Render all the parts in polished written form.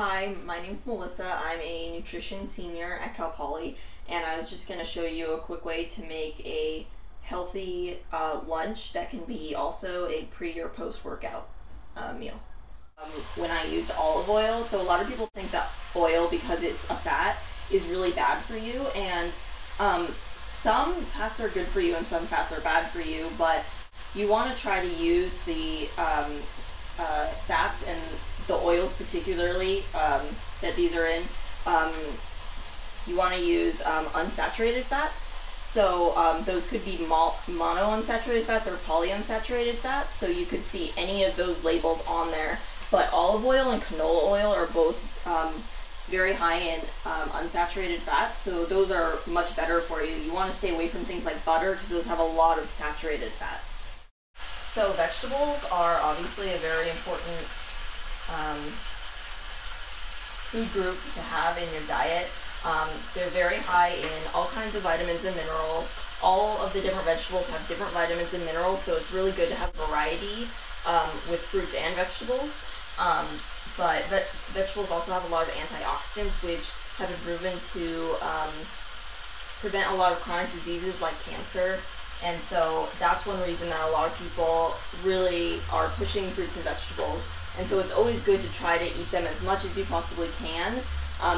Hi, my name's Melissa. I'm a nutrition senior at Cal Poly, and I was just going to show you a quick way to make a healthy lunch that can be also a pre or post workout meal. When I used olive oil, so a lot of people think that oil, because it's a fat, is really bad for you, and some fats are good for you and some fats are bad for you, but you want to try to use the fats and the oils particularly that these are in. You want to use unsaturated fats. So those could be monounsaturated fats or polyunsaturated fats. So you could see any of those labels on there. But olive oil and canola oil are both very high in unsaturated fats. So those are much better for you. You want to stay away from things like butter because those have a lot of saturated fat. So vegetables are obviously a very important food group to have in your diet. They're very high in all kinds of vitamins and minerals. All of the different vegetables have different vitamins and minerals, so it's really good to have variety with fruits and vegetables. But vegetables also have a lot of antioxidants, which have been proven to prevent a lot of chronic diseases like cancer. And so that's one reason that a lot of people really are pushing fruits and vegetables. And so it's always good to try to eat them as much as you possibly can.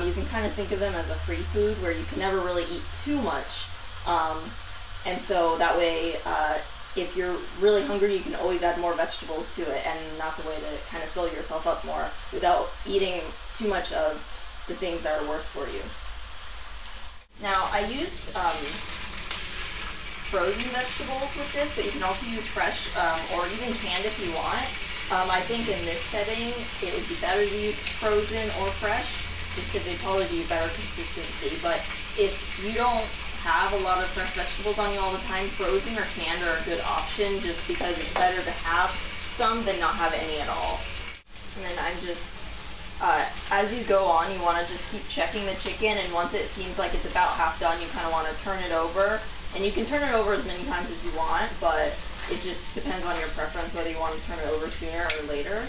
You can kind of think of them as a free food where you can never really eat too much. And so that way, if you're really hungry, you can always add more vegetables to it. And that's a way to kind of fill yourself up more without eating too much of the things that are worse for you. Now, I used frozen vegetables with this, but you can also use fresh or even canned if you want. I think in this setting it would be better to use frozen or fresh just because they'd probably be better consistency. But if you don't have a lot of fresh vegetables on you all the time, frozen or canned are a good option just because it's better to have some than not have any at all. And then I'm just, as you go on, you want to just keep checking the chicken, and once it seems like it's about half done, you kind of want to turn it over. And you can turn it over as many times as you want, but it just depends on your preference whether you want to turn it over sooner or later.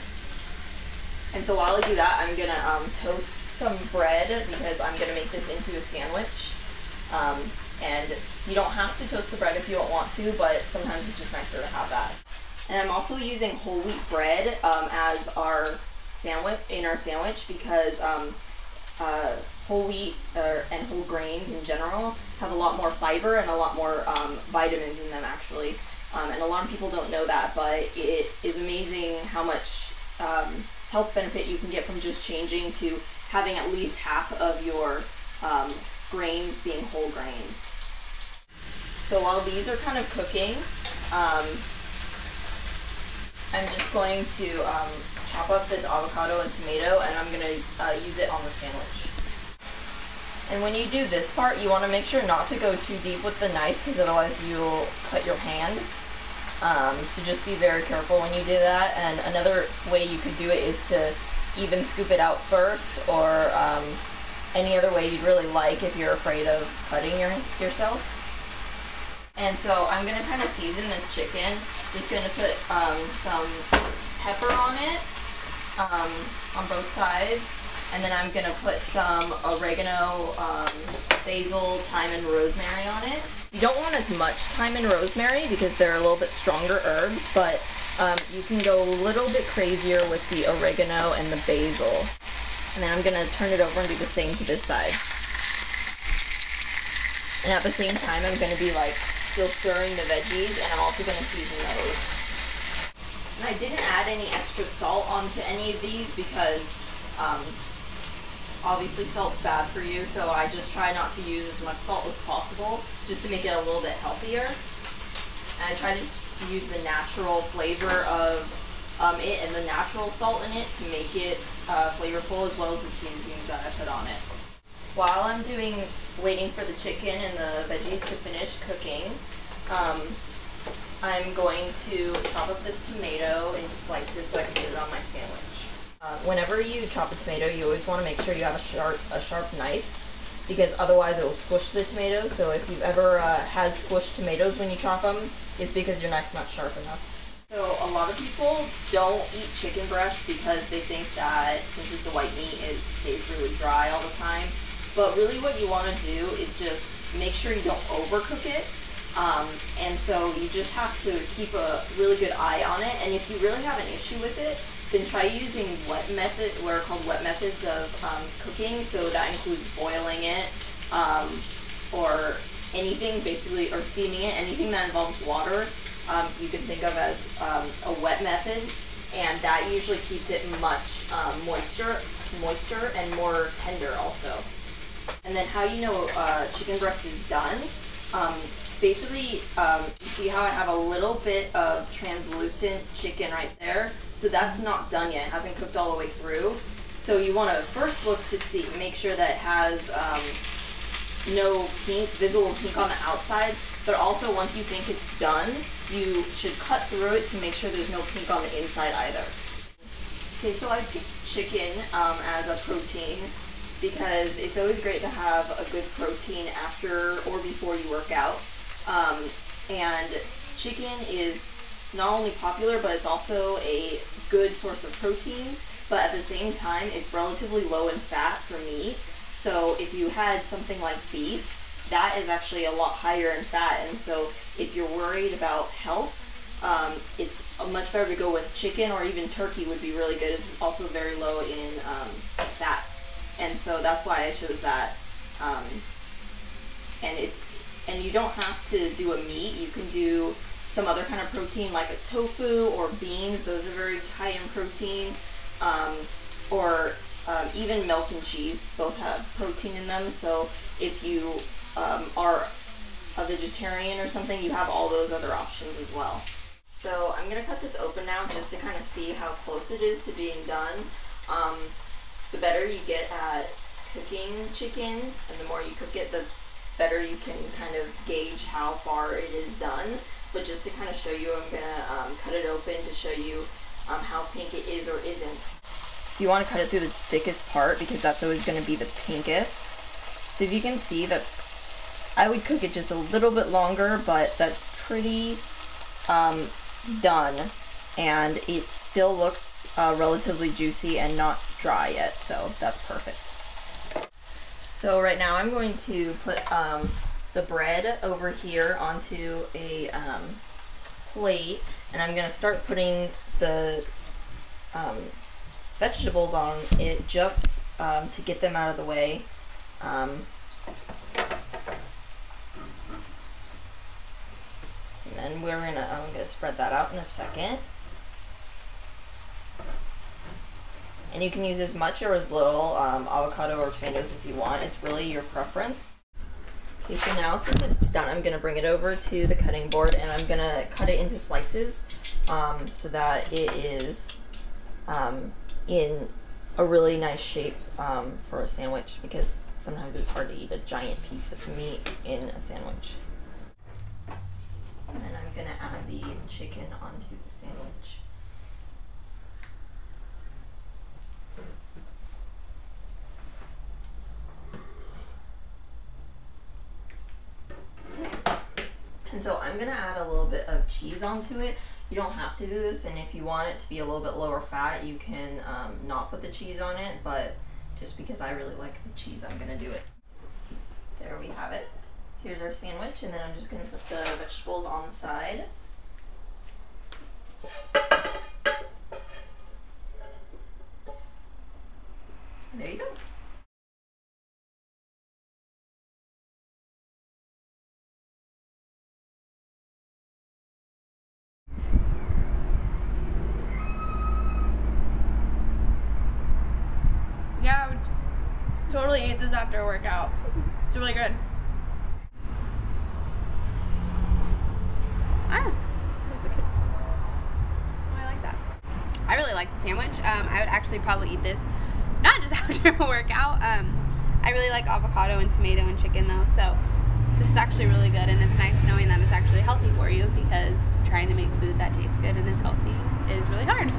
And so while I do that, I'm going to toast some bread because I'm going to make this into a sandwich. And you don't have to toast the bread if you don't want to, but sometimes it's just nicer to have that. And I'm also using whole wheat bread as our sandwich because whole wheat and whole grains in general have a lot more fiber and a lot more vitamins in them actually. And a lot of people don't know that, but it is amazing how much health benefit you can get from just changing to having at least half of your grains being whole grains. So while these are kind of cooking, I'm just going to chop up this avocado and tomato, and I'm going to use it on the sandwich. And when you do this part, you want to make sure not to go too deep with the knife because otherwise you'll cut your hand. So just be very careful when you do that. And another way you could do it is to even scoop it out first, or any other way you'd really like if you're afraid of cutting yourself. And so I'm going to kind of season this chicken. Just going to put some pepper on it on both sides. And then I'm going to put some oregano, basil, thyme, and rosemary on it. You don't want as much thyme and rosemary because they're a little bit stronger herbs, but you can go a little bit crazier with the oregano and the basil. And then I'm going to turn it over and do the same to this side. And at the same time, I'm going to be still stirring the veggies, and I'm also going to season those. And I didn't add any extra salt onto any of these because obviously salt's bad for you, so I just try not to use as much salt as possible just to make it a little bit healthier. And I try to use the natural flavor of it and the natural salt in it to make it flavorful, as well as the seasonings that I put on it. While I'm waiting for the chicken and the veggies to finish cooking, I'm going to chop up this tomato into slices so I can put it on my sandwich. Whenever you chop a tomato, you always want to make sure you have a sharp knife, because otherwise it will squish the tomatoes. So if you've ever had squished tomatoes when you chop them, it's because your knife's not sharp enough. So a lot of people don't eat chicken breast because they think that since it's a white meat, dry all the time. But really what you want to do is just make sure you don't overcook it. And so you just have to keep a really good eye on it. And if you really have an issue with it, then try using what are called wet methods of cooking. So that includes boiling it, or anything basically, or steaming it, anything that involves water, you can think of as a wet method. And that usually keeps it much moister and more tender also. And then how you know chicken breast is done, basically, you see how I have a little bit of translucent chicken right there? So that's not done yet. It hasn't cooked all the way through. So you want to first look to see, make sure that it has no visible pink on the outside, but also once you think it's done, you should cut through it to make sure there's no pink on the inside either. Okay, so I picked chicken as a protein because it's always great to have a good protein after or before you work out. And chicken is not only popular, but it's also a good source of protein, but at the same time, it's relatively low in fat for meat. So if you had something like beef, that is actually a lot higher in fat. And so if you're worried about health, it's much better to go with chicken, or even turkey would be really good. It's also very low in fat. And so that's why I chose that. And you don't have to do a meat. You can do some other kind of protein like a tofu or beans. Those are very high in protein. Or even milk and cheese both have protein in them. So if you are a vegetarian or something, you have all those other options as well. So I'm going to cut this open now just to kind of see how close it is to being done. The better you get at cooking chicken, and the more you cook it, the better you can kind of gauge how far it is done. But just to kind of show you, I'm going to cut it open to show you how pink it is or isn't. So you want to cut it through the thickest part because that's always going to be the pinkest. So if you can see, I would cook it just a little bit longer, but that's pretty done, and it still looks relatively juicy and not dry yet, so that's perfect. So right now I'm going to put the bread over here onto a plate, and I'm going to start putting the vegetables on it just to get them out of the way. And then I'm gonna spread that out in a second. And you can use as much or as little avocado or tomatoes as you want. It's really your preference. Okay, so now since it's done, I'm gonna bring it over to the cutting board, and I'm gonna cut it into slices so that it is in a really nice shape for a sandwich, because sometimes it's hard to eat a giant piece of meat in a sandwich. And then I'm going to add the chicken onto the sandwich. And so I'm going to add a little bit of cheese onto it. You don't have to do this, and if you want it to be a little bit lower fat, you can not put the cheese on it, but just because I really like the cheese, I'm going to do it. There we have it. Here's our sandwich, and then I'm just going to put the vegetables on the side. And there you go. Yeah, I would totally eat this after a workout. It's really good. I like that. I really like the sandwich. I would actually probably eat this, not just after a workout. I really like avocado and tomato and chicken though, so this is actually really good, and it's nice knowing that it's actually healthy for you, because trying to make food that tastes good and is healthy is really hard.